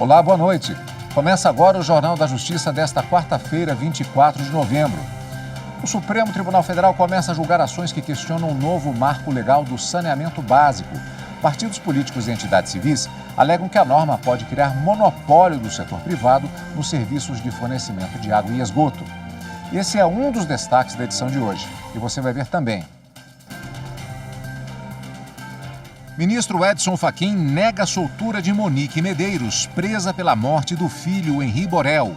Olá, boa noite. Começa agora o Jornal da Justiça desta quarta-feira, 24 de novembro. O Supremo Tribunal Federal começa a julgar ações que questionam o novo marco legal do saneamento básico. Partidos políticos e entidades civis alegam que a norma pode criar monopólio do setor privado nos serviços de fornecimento de água e esgoto. Esse é um dos destaques da edição de hoje. E você vai ver também. Ministro Edson Fachin nega a soltura de Monique Medeiros, presa pela morte do filho Henri Borel.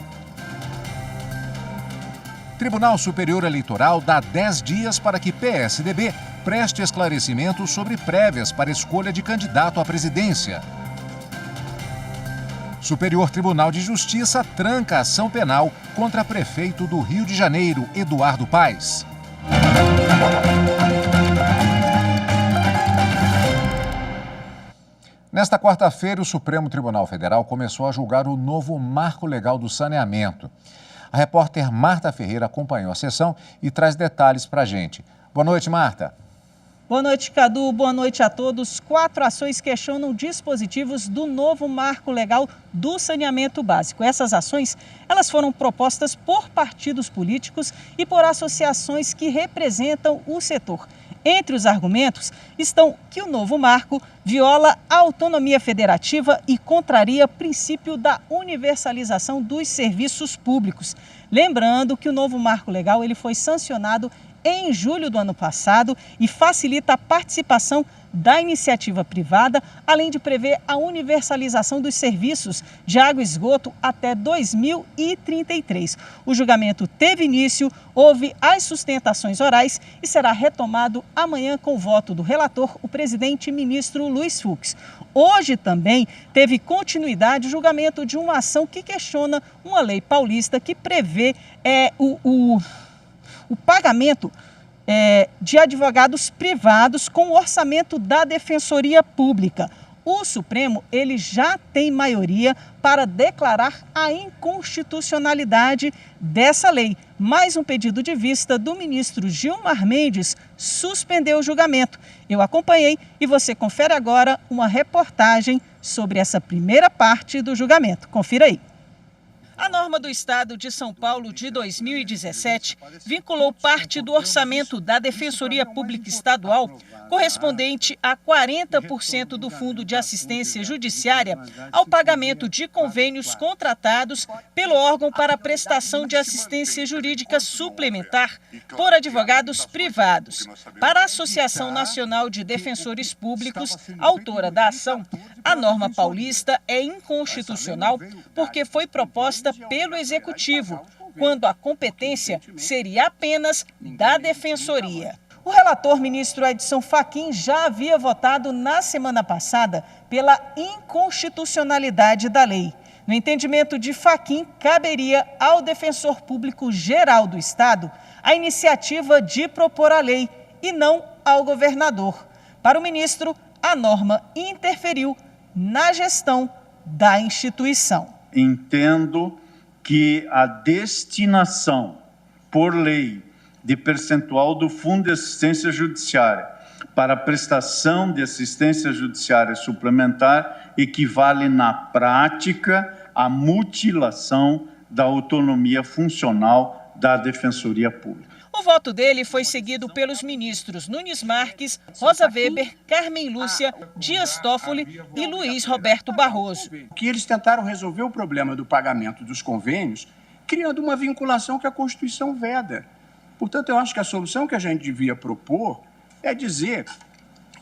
Tribunal Superior Eleitoral dá 10 dias para que PSDB preste esclarecimentos sobre prévias para escolha de candidato à presidência. Superior Tribunal de Justiça tranca ação penal contra prefeito do Rio de Janeiro, Eduardo Paes. Nesta quarta-feira, o Supremo Tribunal Federal começou a julgar o novo marco legal do saneamento. A repórter Marta Ferreira acompanhou a sessão e traz detalhes para a gente. Boa noite, Marta. Boa noite, Cadu. Boa noite a todos. 4 ações questionam dispositivos do novo marco legal do saneamento básico. Essas ações, elas foram propostas por partidos políticos e por associações que representam o setor. Entre os argumentos estão que o novo marco viola a autonomia federativa e contraria o princípio da universalização dos serviços públicos. Lembrando que o novo marco legal ele foi sancionado em julho do ano passado e facilita a participação da iniciativa privada, além de prever a universalização dos serviços de água e esgoto até 2033. O julgamento teve início, houve as sustentações orais e será retomado amanhã com o voto do relator, o presidente e ministro Luiz Fux. Hoje também teve continuidade o julgamento de uma ação que questiona uma lei paulista que prevê o pagamento de advogados privados com o orçamento da Defensoria Pública. O Supremo ele já tem maioria para declarar a inconstitucionalidade dessa lei. Mais um pedido de vista do ministro Gilmar Mendes suspendeu o julgamento. Eu acompanhei e você confere agora uma reportagem sobre essa primeira parte do julgamento. Confira aí. A norma do Estado de São Paulo de 2017 vinculou parte do orçamento da Defensoria Pública Estadual, correspondente a 40% do Fundo de Assistência Judiciária, ao pagamento de convênios contratados pelo órgão para prestação de assistência jurídica suplementar por advogados privados. Para a Associação Nacional de Defensores Públicos, autora da ação, a norma paulista é inconstitucional porque foi proposta pelo Executivo, quando a competência seria apenas da Defensoria. O relator, ministro Edson Fachin, já havia votado na semana passada pela inconstitucionalidade da lei. No entendimento de Fachin, caberia ao Defensor Público Geral do Estado a iniciativa de propor a lei e não ao governador. Para o ministro, a norma interferiu na gestão da instituição. Entendo que a destinação por lei de percentual do Fundo de Assistência Judiciária para a prestação de assistência judiciária suplementar equivale na prática à mutilação da autonomia funcional da Defensoria Pública. O voto dele foi seguido pelos ministros Nunes Marques, Rosa Weber, Carmen Lúcia, Dias Toffoli e Luiz Roberto Barroso. Que eles tentaram resolver o problema do pagamento dos convênios, criando uma vinculação que a Constituição veda. Portanto, eu acho que a solução que a gente devia propor é dizer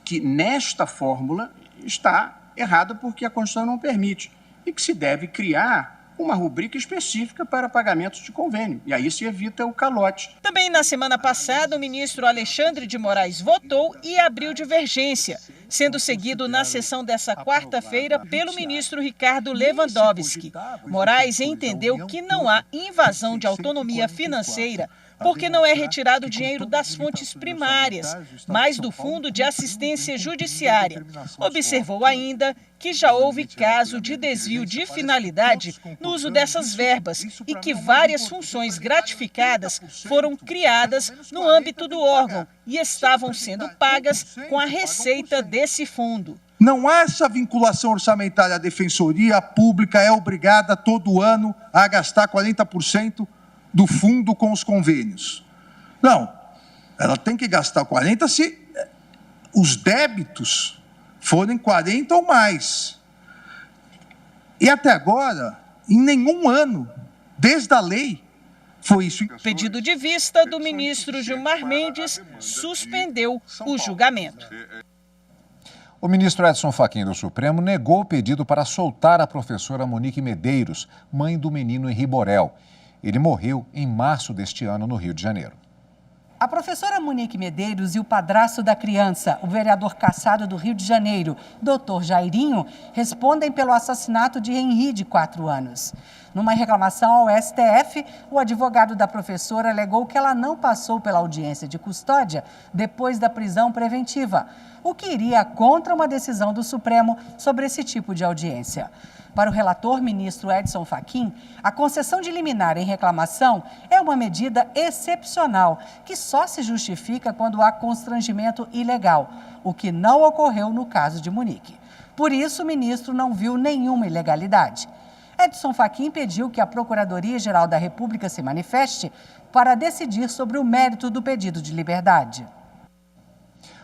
que nesta fórmula está errada porque a Constituição não permite e que se deve criar uma rubrica específica para pagamentos de convênio. E aí se evita o calote. Também na semana passada, o ministro Alexandre de Moraes votou e abriu divergência, sendo seguido na sessão dessa quarta-feira pelo ministro Ricardo Lewandowski. Moraes entendeu que não há invasão de autonomia financeira, porque não é retirado dinheiro das fontes primárias, mas do Fundo de Assistência Judiciária. Observou ainda que já houve caso de desvio de finalidade no uso dessas verbas e que várias funções gratificadas foram criadas no âmbito do órgão e estavam sendo pagas com a receita desse fundo. Não há essa vinculação orçamentária. A Defensoria Pública é obrigada todo ano a gastar 40% do fundo com os convênios. Não, ela tem que gastar 40% se os débitos forem 40% ou mais. E até agora, em nenhum ano, desde a lei, foi isso. O pedido de vista do ministro Gilmar Mendes suspendeu o julgamento. O ministro Edson Fachin do Supremo negou o pedido para soltar a professora Monique Medeiros, mãe do menino Henri Borel. Ele morreu em março deste ano no Rio de Janeiro. A professora Monique Medeiros e o padrasto da criança, o vereador cassado do Rio de Janeiro, Dr. Jairinho, respondem pelo assassinato de Henri, de 4 anos. Numa reclamação ao STF, o advogado da professora alegou que ela não passou pela audiência de custódia depois da prisão preventiva, o que iria contra uma decisão do Supremo sobre esse tipo de audiência. Para o relator ministro Edson Fachin, a concessão de liminar em reclamação é uma medida excepcional, que só se justifica quando há constrangimento ilegal, o que não ocorreu no caso de Monique. Por isso, o ministro não viu nenhuma ilegalidade. Edson Fachin pediu que a Procuradoria-Geral da República se manifeste para decidir sobre o mérito do pedido de liberdade.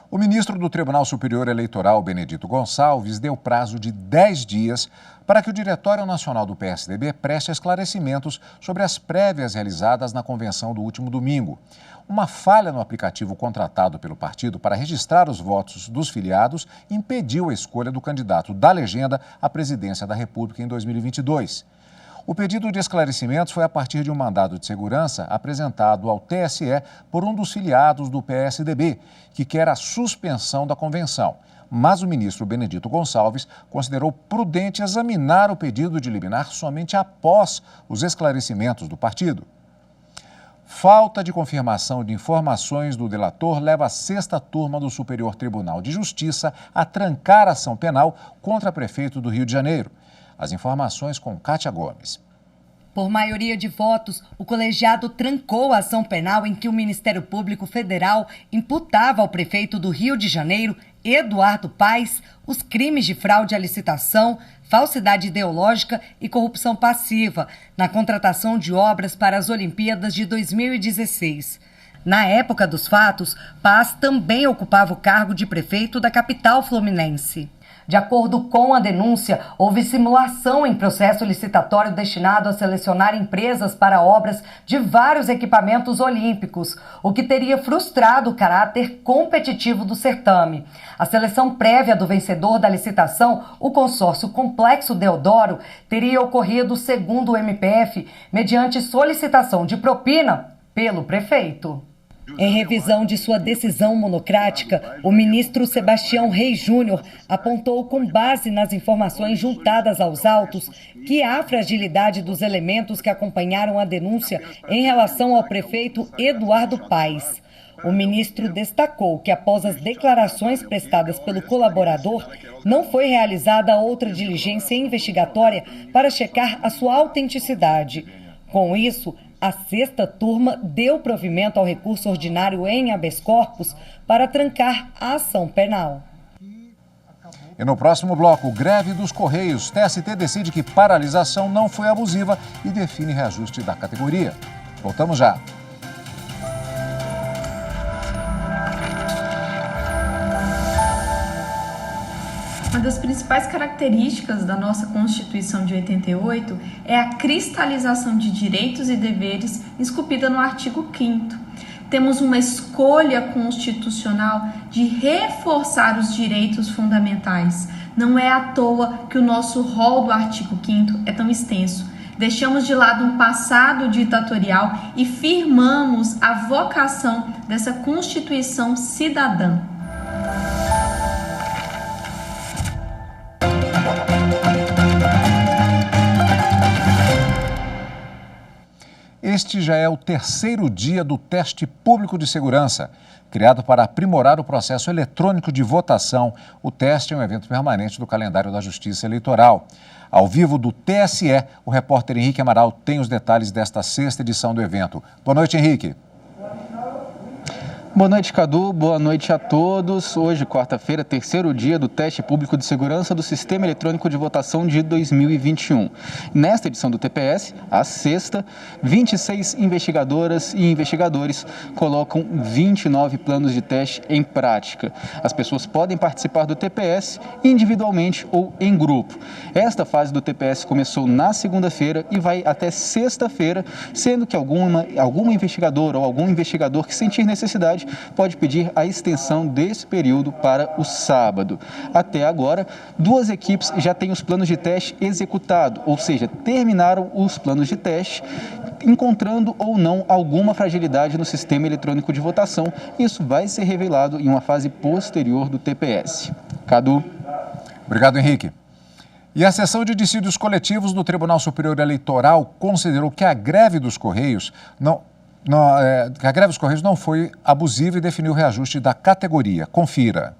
O ministro do Tribunal Superior Eleitoral, Benedito Gonçalves, deu prazo de 10 dias para que o Diretório Nacional do PSDB preste esclarecimentos sobre as prévias realizadas na convenção do último domingo. Uma falha no aplicativo contratado pelo partido para registrar os votos dos filiados impediu a escolha do candidato da legenda à presidência da República em 2022. O pedido de esclarecimentos foi a partir de um mandado de segurança apresentado ao TSE por um dos filiados do PSDB, que quer a suspensão da convenção. Mas o ministro Benedito Gonçalves considerou prudente examinar o pedido de liminar somente após os esclarecimentos do partido. Falta de confirmação de informações do delator leva a 6ª turma do Superior Tribunal de Justiça a trancar a ação penal contra o prefeito do Rio de Janeiro. As informações com Kátia Gomes. Por maioria de votos, o colegiado trancou a ação penal em que o Ministério Público Federal imputava ao prefeito do Rio de Janeiro, Eduardo Paes, os crimes de fraude à licitação, falsidade ideológica e corrupção passiva na contratação de obras para as Olimpíadas de 2016. Na época dos fatos, Paes também ocupava o cargo de prefeito da capital fluminense. De acordo com a denúncia, houve simulação em processo licitatório destinado a selecionar empresas para obras de vários equipamentos olímpicos, o que teria frustrado o caráter competitivo do certame. A seleção prévia do vencedor da licitação, o consórcio Complexo Deodoro, teria ocorrido, segundo o MPF, mediante solicitação de propina pelo prefeito. Em revisão de sua decisão monocrática, o ministro Sebastião Reis Júnior apontou, com base nas informações juntadas aos autos, que há fragilidade dos elementos que acompanharam a denúncia em relação ao prefeito Eduardo Paes. O ministro destacou que, após as declarações prestadas pelo colaborador, não foi realizada outra diligência investigatória para checar a sua autenticidade. Com isso, a 6ª turma deu provimento ao recurso ordinário em habeas corpus para trancar a ação penal. E no próximo bloco, greve dos Correios. TST decide que paralisação não foi abusiva e define reajuste da categoria. Voltamos já. Uma das principais características da nossa Constituição de 88 é a cristalização de direitos e deveres esculpida no artigo 5º. Temos uma escolha constitucional de reforçar os direitos fundamentais. Não é à toa que o nosso rol do artigo 5º é tão extenso. Deixamos de lado um passado ditatorial e firmamos a vocação dessa Constituição cidadã. Este já é o 3º dia do teste público de segurança. Criado para aprimorar o processo eletrônico de votação, o teste é um evento permanente do calendário da Justiça Eleitoral. Ao vivo do TSE, o repórter Henrique Amaral tem os detalhes desta 6ª edição do evento. Boa noite, Henrique. Boa noite, Cadu. Boa noite a todos. Hoje, quarta-feira, terceiro dia do teste público de segurança do Sistema Eletrônico de Votação de 2021. Nesta edição do TPS, a sexta, 26 investigadoras e investigadores colocam 29 planos de teste em prática. As pessoas podem participar do TPS individualmente ou em grupo. Esta fase do TPS começou na segunda-feira e vai até sexta-feira, sendo que alguma investigadora ou algum investigador que sentir necessidade pode pedir a extensão desse período para o sábado. Até agora, 2 equipes já têm os planos de teste executados, ou seja, terminaram os planos de teste, encontrando ou não alguma fragilidade no sistema eletrônico de votação. Isso vai ser revelado em uma fase posterior do TPS. Cadu. Obrigado, Henrique. E a seção de dissídios coletivos do Tribunal Superior Eleitoral considerou que a greve dos Correios não foi abusiva e definiu o reajuste da categoria. Confira.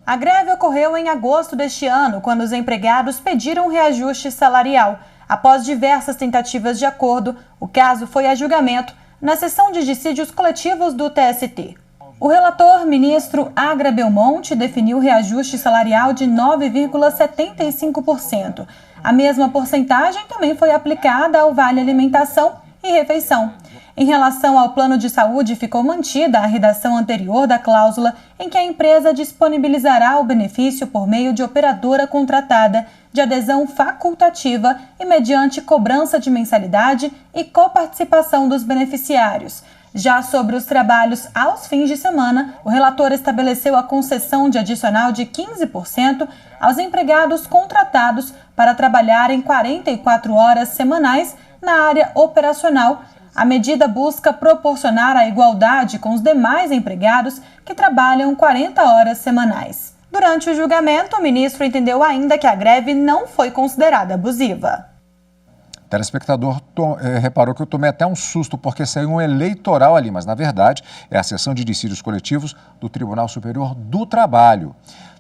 A greve ocorreu em agosto deste ano, quando os empregados pediram reajuste salarial. Após diversas tentativas de acordo, o caso foi a julgamento na seção de dissídios coletivos do TST. O relator, ministro Agra Belmonte, definiu o reajuste salarial de 9,75%. A mesma porcentagem também foi aplicada ao vale alimentação e refeição. Em relação ao plano de saúde, ficou mantida a redação anterior da cláusula em que a empresa disponibilizará o benefício por meio de operadora contratada, de adesão facultativa e mediante cobrança de mensalidade e coparticipação dos beneficiários. Já sobre os trabalhos aos fins de semana, o relator estabeleceu a concessão de adicional de 15% aos empregados contratados para trabalhar em 44 horas semanais na área operacional. A medida busca proporcionar a igualdade com os demais empregados que trabalham 40 horas semanais. Durante o julgamento, o ministro entendeu ainda que a greve não foi considerada abusiva. O telespectador reparou que eu tomei até um susto porque saiu um eleitoral ali, mas na verdade é a seção de dissídios coletivos do Tribunal Superior do Trabalho.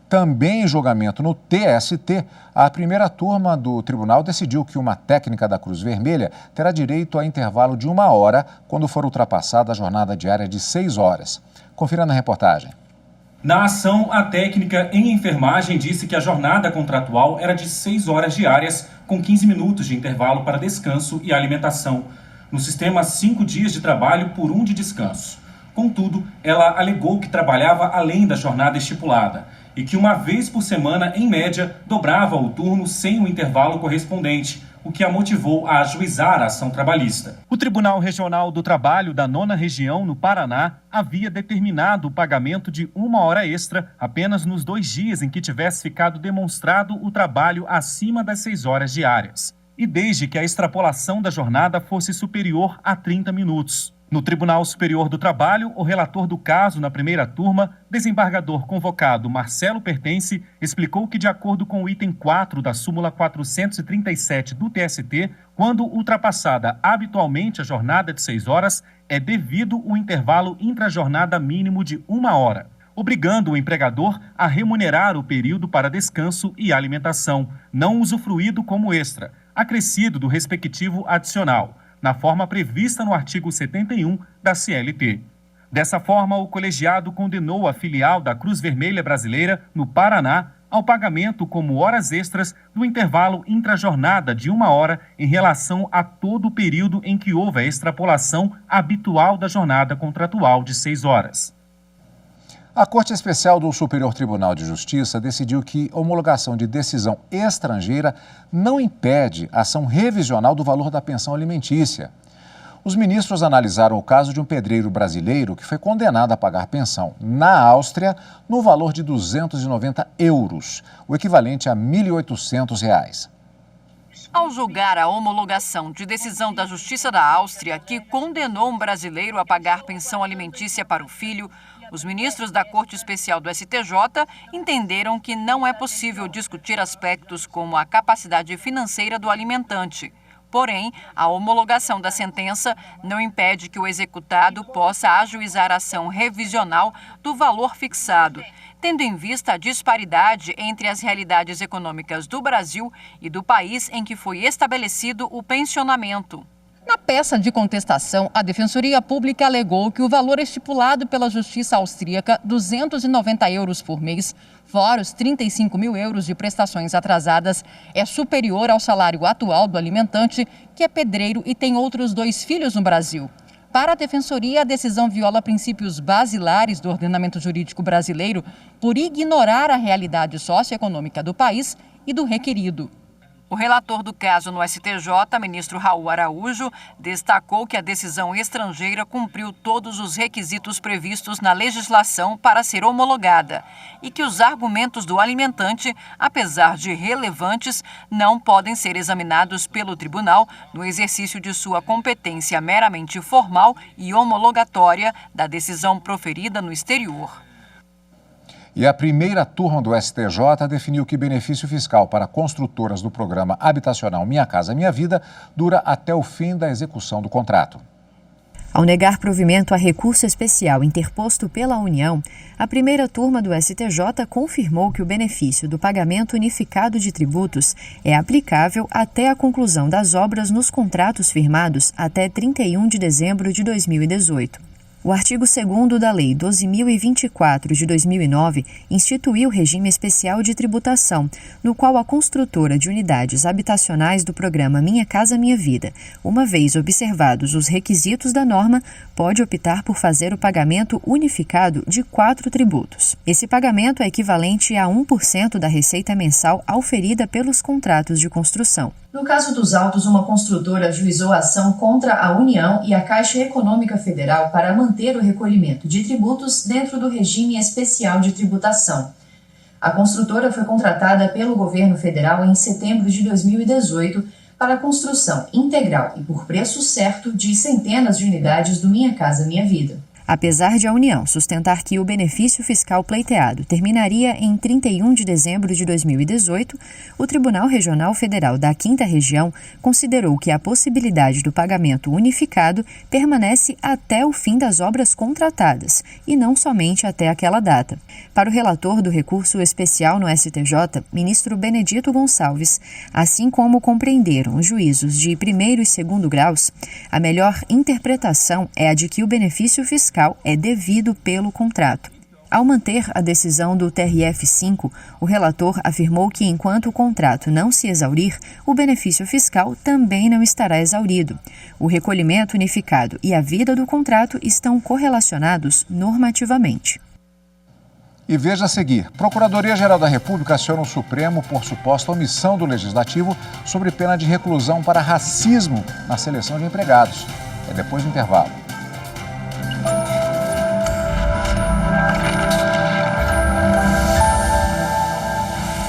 Também em julgamento no TST, a primeira turma do tribunal decidiu que uma técnica da Cruz Vermelha terá direito a intervalo de 1 hora quando for ultrapassada a jornada diária de 6 horas. Confira na reportagem. Na ação, a técnica em enfermagem disse que a jornada contratual era de 6 horas diárias, com 15 minutos de intervalo para descanso e alimentação. No sistema, 5 dias de trabalho por 1 de descanso. Contudo, ela alegou que trabalhava além da jornada estipulada e que uma vez por semana, em média, dobrava o turno sem o intervalo correspondente, o que a motivou a ajuizar a ação trabalhista. O Tribunal Regional do Trabalho da 9ª Região, no Paraná, havia determinado o pagamento de 1 hora extra apenas nos 2 dias em que tivesse ficado demonstrado o trabalho acima das 6 horas diárias, e desde que a extrapolação da jornada fosse superior a 30 minutos. No Tribunal Superior do Trabalho, o relator do caso na primeira turma, desembargador convocado Marcelo Pertence, explicou que, de acordo com o item 4 da súmula 437 do TST, quando ultrapassada habitualmente a jornada de 6 horas, é devido o intervalo intrajornada mínimo de 1 hora, obrigando o empregador a remunerar o período para descanso e alimentação, não usufruído como extra, acrescido do respectivo adicional, na forma prevista no artigo 71 da CLT. Dessa forma, o colegiado condenou a filial da Cruz Vermelha Brasileira, no Paraná, ao pagamento como horas extras do intervalo intrajornada de 1 hora em relação a todo o período em que houve a extrapolação habitual da jornada contratual de 6 horas. A Corte Especial do Superior Tribunal de Justiça decidiu que homologação de decisão estrangeira não impede a ação revisional do valor da pensão alimentícia. Os ministros analisaram o caso de um pedreiro brasileiro que foi condenado a pagar pensão na Áustria no valor de 290 euros, o equivalente a R$ 1.800. Ao julgar a homologação de decisão da Justiça da Áustria, que condenou um brasileiro a pagar pensão alimentícia para o filho, os ministros da Corte Especial do STJ entenderam que não é possível discutir aspectos como a capacidade financeira do alimentante. Porém, a homologação da sentença não impede que o executado possa ajuizar ação revisional do valor fixado, tendo em vista a disparidade entre as realidades econômicas do Brasil e do país em que foi estabelecido o pensionamento. Na peça de contestação, a Defensoria Pública alegou que o valor estipulado pela Justiça austríaca, 290 euros por mês, fora os 35 mil euros de prestações atrasadas, é superior ao salário atual do alimentante, que é pedreiro e tem outros 2 filhos no Brasil. Para a Defensoria, a decisão viola princípios basilares do ordenamento jurídico brasileiro por ignorar a realidade socioeconômica do país e do requerido. O relator do caso no STJ, ministro Raul Araújo, destacou que a decisão estrangeira cumpriu todos os requisitos previstos na legislação para ser homologada e que os argumentos do alimentante, apesar de relevantes, não podem ser examinados pelo tribunal no exercício de sua competência meramente formal e homologatória da decisão proferida no exterior. E a primeira turma do STJ definiu que benefício fiscal para construtoras do programa habitacional Minha Casa Minha Vida dura até o fim da execução do contrato. Ao negar provimento a recurso especial interposto pela União, a primeira turma do STJ confirmou que o benefício do pagamento unificado de tributos é aplicável até a conclusão das obras nos contratos firmados até 31 de dezembro de 2018. O artigo 2º da Lei 12.024 de 2009 instituiu regime especial de tributação, no qual a construtora de unidades habitacionais do programa Minha Casa Minha Vida, uma vez observados os requisitos da norma, pode optar por fazer o pagamento unificado de 4 tributos. Esse pagamento é equivalente a 1% da receita mensal auferida pelos contratos de construção. No caso dos autos, uma construtora ajuizou a ação contra a União e a Caixa Econômica Federal para manter o recolhimento de tributos dentro do regime especial de tributação. A construtora foi contratada pelo governo federal em setembro de 2018 para a construção integral e por preço certo de centenas de unidades do Minha Casa Minha Vida. Apesar de a União sustentar que o benefício fiscal pleiteado terminaria em 31 de dezembro de 2018, o Tribunal Regional Federal da 5ª Região considerou que a possibilidade do pagamento unificado permanece até o fim das obras contratadas, e não somente até aquela data. Para o relator do recurso especial no STJ, ministro Benedito Gonçalves, assim como compreenderam os juízos de 1º e 2º graus, a melhor interpretação é a de que o benefício fiscal é devido pelo contrato. Ao manter a decisão do TRF-5, o relator afirmou que, enquanto o contrato não se exaurir, o benefício fiscal também não estará exaurido. O recolhimento unificado e a vida do contrato estão correlacionados normativamente. E veja a seguir, Procuradoria-Geral da República aciona o Supremo por suposta omissão do Legislativo sobre pena de reclusão para racismo na seleção de empregados. É depois do intervalo.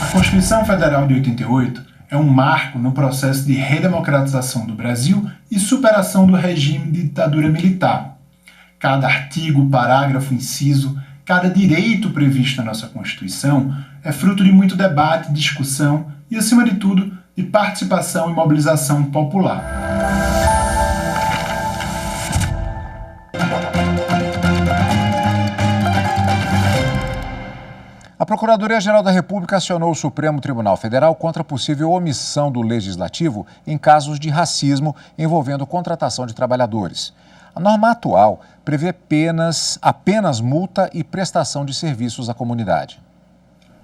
A Constituição Federal de 88 é um marco no processo de redemocratização do Brasil e superação do regime de ditadura militar. Cada artigo, parágrafo, inciso, cada direito previsto na nossa Constituição é fruto de muito debate, discussão e, acima de tudo, de participação e mobilização popular. A Procuradoria-Geral da República acionou o Supremo Tribunal Federal contra a possível omissão do Legislativo em casos de racismo envolvendo contratação de trabalhadores. A norma atual prevê apenas multa e prestação de serviços à comunidade.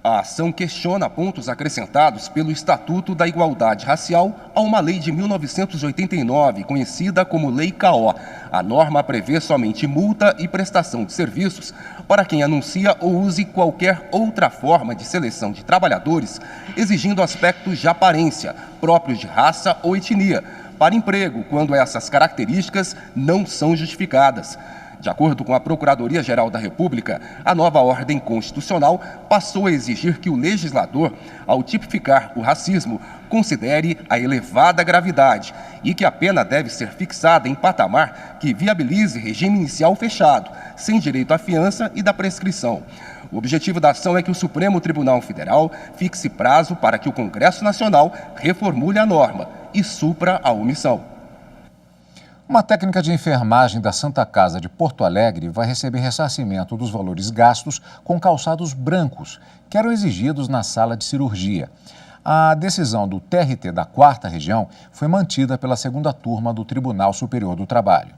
A ação questiona pontos acrescentados pelo Estatuto da Igualdade Racial a uma lei de 1989, conhecida como Lei K.O. A norma prevê somente multa e prestação de serviços para quem anuncia ou use qualquer outra forma de seleção de trabalhadores, exigindo aspectos de aparência, próprios de raça ou etnia, para emprego, quando essas características não são justificadas. De acordo com a Procuradoria-Geral da República, a nova ordem constitucional passou a exigir que o legislador, ao tipificar o racismo, considere a elevada gravidade e que a pena deve ser fixada em patamar que viabilize regime inicial fechado, sem direito à fiança e da prescrição. O objetivo da ação é que o Supremo Tribunal Federal fixe prazo para que o Congresso Nacional reformule a norma e supra a omissão. Uma técnica de enfermagem da Santa Casa de Porto Alegre vai receber ressarcimento dos valores gastos com calçados brancos, que eram exigidos na sala de cirurgia. A decisão do TRT da 4ª Região foi mantida pela 2ª Turma do Tribunal Superior do Trabalho.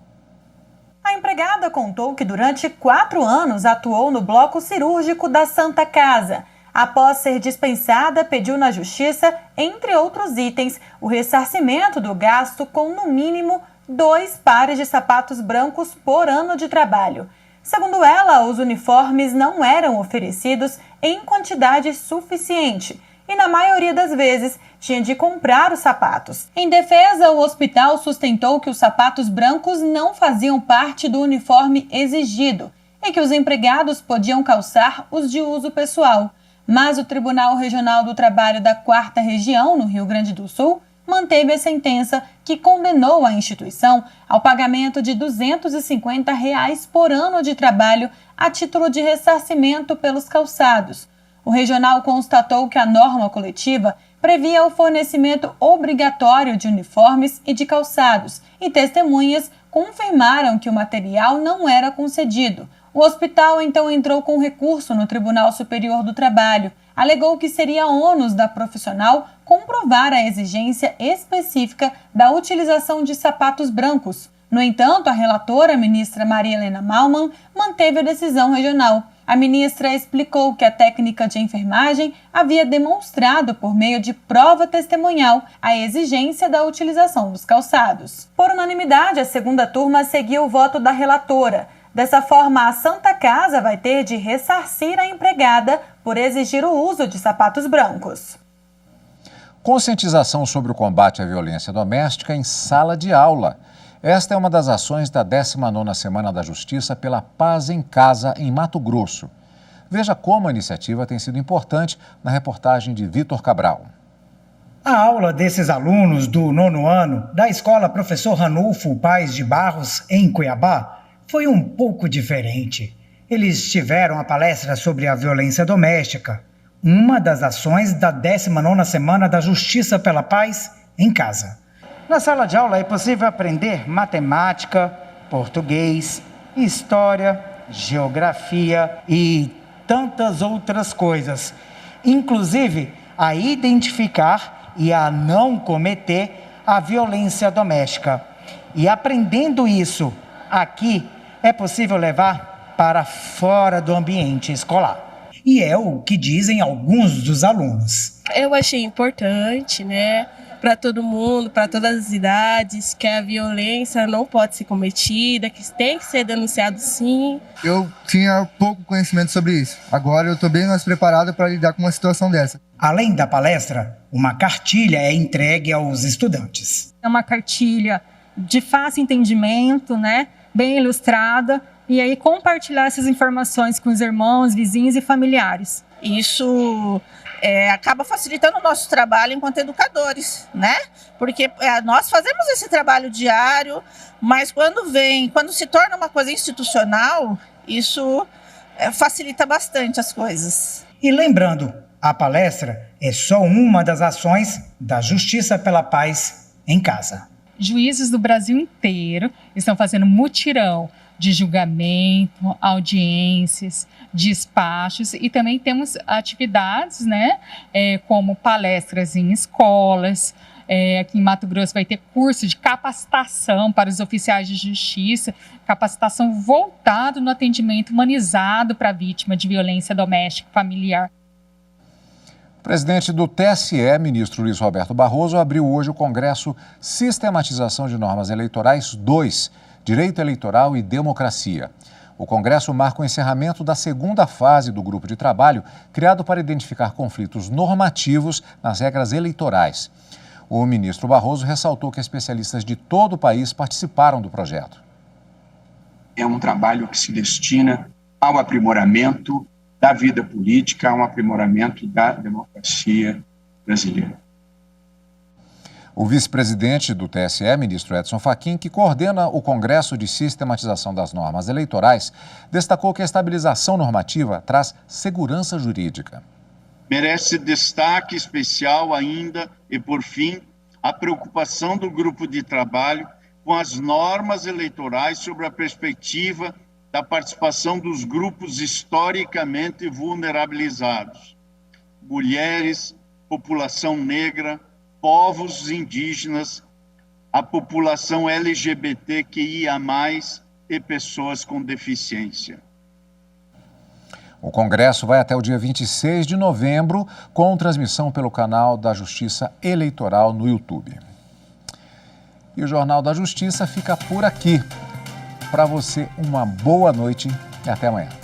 A empregada contou que durante 4 anos atuou no bloco cirúrgico da Santa Casa. Após ser dispensada, pediu na Justiça, entre outros itens, o ressarcimento do gasto com, no mínimo, 2 pares de sapatos brancos por ano de trabalho. Segundo ela, os uniformes não eram oferecidos em quantidade suficiente e, na maioria das vezes, tinha de comprar os sapatos. Em defesa, o hospital sustentou que os sapatos brancos não faziam parte do uniforme exigido e que os empregados podiam calçar os de uso pessoal. Mas o Tribunal Regional do Trabalho da 4ª Região, no Rio Grande do Sul, manteve a sentença que condenou a instituição ao pagamento de R$ 250 por ano de trabalho a título de ressarcimento pelos calçados. O regional constatou que a norma coletiva previa o fornecimento obrigatório de uniformes e de calçados, e testemunhas confirmaram que o material não era concedido. O hospital então entrou com recurso no Tribunal Superior do Trabalho. Alegou que seria ônus da profissional comprovar a exigência específica da utilização de sapatos brancos. No entanto, a relatora, a ministra Maria Helena Malman, manteve a decisão regional. A ministra explicou que a técnica de enfermagem havia demonstrado, por meio de prova testemunhal, a exigência da utilização dos calçados. Por unanimidade, a 2ª Turma seguiu o voto da relatora. Dessa forma, a Santa Casa vai ter de ressarcir a empregada por exigir o uso de sapatos brancos. Conscientização sobre o combate à violência doméstica em sala de aula. Esta é uma das ações da 19ª Semana da Justiça pela Paz em Casa, em Mato Grosso. Veja como a iniciativa tem sido importante na reportagem de Vitor Cabral. A aula desses alunos do 9º ano da Escola Professor Ranulfo Paes de Barros, em Cuiabá, foi um pouco diferente. Eles tiveram a palestra sobre a violência doméstica, uma das ações da 19ª Semana da Justiça pela Paz em Casa. Na sala de aula é possível aprender matemática, português, história, geografia e tantas outras coisas. Inclusive, a identificar e a não cometer a violência doméstica. E aprendendo isso aqui, é possível levar para fora do ambiente escolar. E é o que dizem alguns dos alunos. Eu achei importante, para todo mundo, para todas as idades, que a violência não pode ser cometida, que tem que ser denunciado sim. Eu tinha pouco conhecimento sobre isso. Agora eu estou bem mais preparado para lidar com uma situação dessa. Além da palestra, uma cartilha é entregue aos estudantes. É uma cartilha de fácil entendimento, bem ilustrada, e aí compartilhar essas informações com os irmãos, vizinhos e familiares. Isso acaba facilitando o nosso trabalho enquanto educadores, Porque nós fazemos esse trabalho diário, mas quando se torna uma coisa institucional, isso facilita bastante as coisas. E lembrando, a palestra é só uma das ações da Justiça pela Paz em Casa. Juízes do Brasil inteiro estão fazendo mutirão de julgamento, audiências, despachos, e também temos atividades, como palestras em escolas. Aqui em Mato Grosso vai ter curso de capacitação para os oficiais de justiça, capacitação voltado no atendimento humanizado para a vítima de violência doméstica e familiar. O presidente do TSE, ministro Luiz Roberto Barroso, abriu hoje o Congresso Sistematização de Normas Eleitorais 2, Direito Eleitoral e Democracia. O Congresso marca o encerramento da 2ª fase do grupo de trabalho criado para identificar conflitos normativos nas regras eleitorais. O ministro Barroso ressaltou que especialistas de todo o país participaram do projeto. É um trabalho que se destina ao aprimoramento da vida política, ao aprimoramento da democracia brasileira. O vice-presidente do TSE, ministro Edson Fachin, que coordena o Congresso de Sistematização das Normas Eleitorais, destacou que a estabilização normativa traz segurança jurídica. Merece destaque especial ainda e, por fim, a preocupação do grupo de trabalho com as normas eleitorais sobre a perspectiva da participação dos grupos historicamente vulnerabilizados, mulheres, população negra, povos indígenas, a população LGBTQIA+, e pessoas com deficiência. O Congresso vai até o dia 26 de novembro, com transmissão pelo canal da Justiça Eleitoral no YouTube. E o Jornal da Justiça fica por aqui. Para você, uma boa noite e até amanhã.